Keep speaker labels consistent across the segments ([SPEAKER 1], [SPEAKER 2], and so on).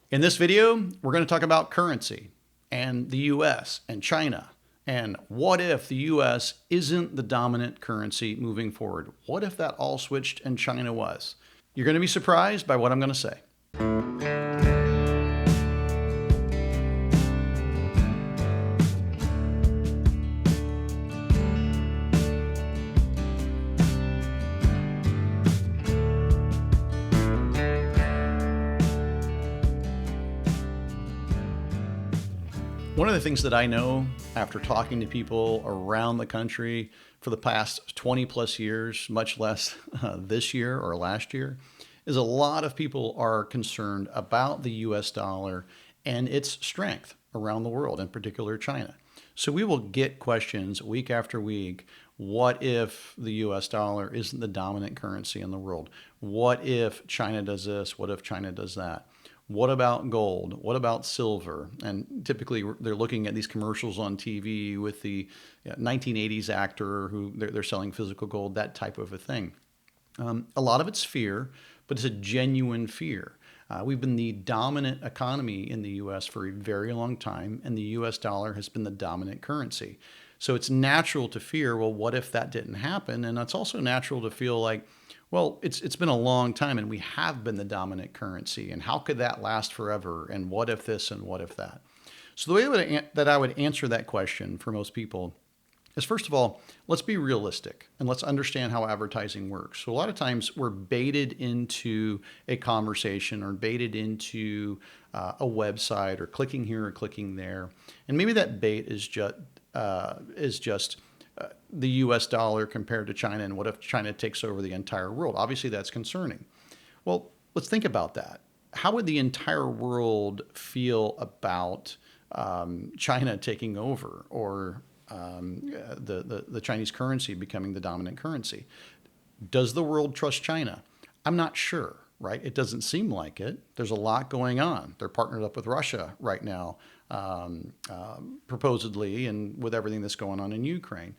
[SPEAKER 1] In this video, we're going to talk about currency and the US and China. And what if the US isn't the dominant currency moving forward? What if that all switched and China was? You're going to be surprised by what I'm going to say. One of the things that I know after talking to people around the country for the past 20 plus years, much less this year or last year, is a lot of people are concerned about the US dollar and its strength around the world, in particular China. So we will get questions week after week. What if the US dollar isn't the dominant currency in the world? What if China does this? What if China does that? What about gold? What about silver? And typically they're looking at these commercials on TV with the 1980s actor who they're selling physical gold, that type of a thing. A lot of it's fear, but it's a genuine fear. We've been the dominant economy in the US for a very long time, and the US dollar has been the dominant currency. So it's natural to fear, well, what if that didn't happen? And it's also natural to feel like, well, it's been a long time and we have been the dominant currency, and how could that last forever? And what if this and what if that? So the way that I would answer that question for most people is, first of all, let's be realistic and let's understand how advertising works. So a lot of times we're baited into a conversation or baited into a website or clicking here or clicking there. And maybe that bait is just the US dollar compared to China, and what if China takes over the entire world? Obviously, that's concerning. Well, let's think about that. How would the entire world feel about China taking over, or the Chinese currency becoming the dominant currency? Does the world trust China? I'm not sure, right? It doesn't seem like it. There's a lot going on. They're partnered up with Russia right now, proposedly, and with everything that's going on in Ukraine.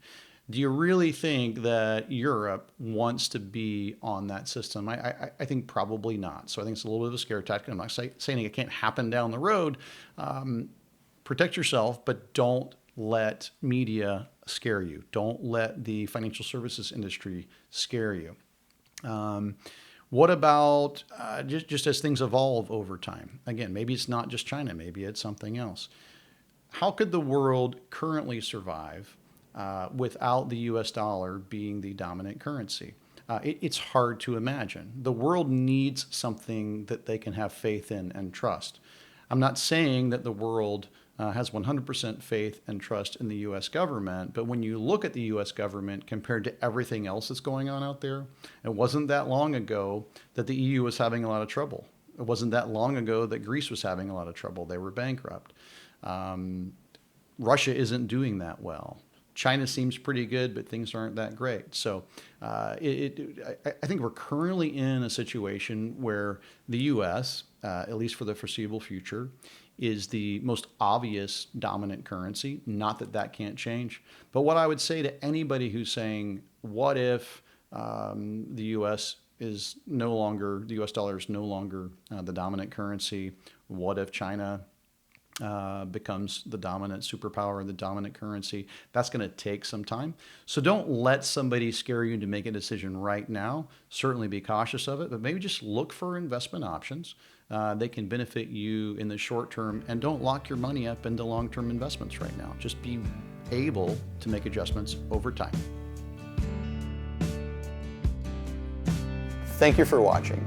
[SPEAKER 1] Do you really think that Europe wants to be on that system? I think probably not. So I think it's a little bit of a scare tactic. I'm not saying it can't happen down the road. Protect yourself, but don't let media scare you. Don't let the financial services industry scare you. What about just as things evolve over time? Again, maybe it's not just China, maybe it's something else. How could the world currently survive without the US dollar being the dominant currency? It's hard to imagine. The world needs something that they can have faith in and trust. I'm not saying that the world has 100% faith and trust in the US government, but when you look at the US government compared to everything else that's going on out there, it wasn't that long ago that the EU was having a lot of trouble. It wasn't that long ago that Greece was having a lot of trouble. They were bankrupt. Russia isn't doing that well. China seems pretty good, but things aren't that great. So I think we're currently in a situation where the US, at least for the foreseeable future, is the most obvious dominant currency. Not that that can't change. But what I would say to anybody who's saying, what if the US is no longer, the US dollar is no longer the dominant currency? What if China becomes the dominant superpower, the dominant currency? That's going to take some time. So don't let somebody scare you into making a decision right now. Certainly be cautious of it, but maybe just look for investment options. They can benefit you in the short term, and don't lock your money up into long-term investments right now. Just be able to make adjustments over time. Thank you for watching.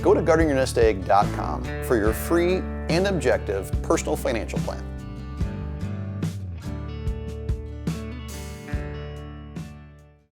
[SPEAKER 1] Go to guardingyournestegg.com for your free and objective personal financial plan.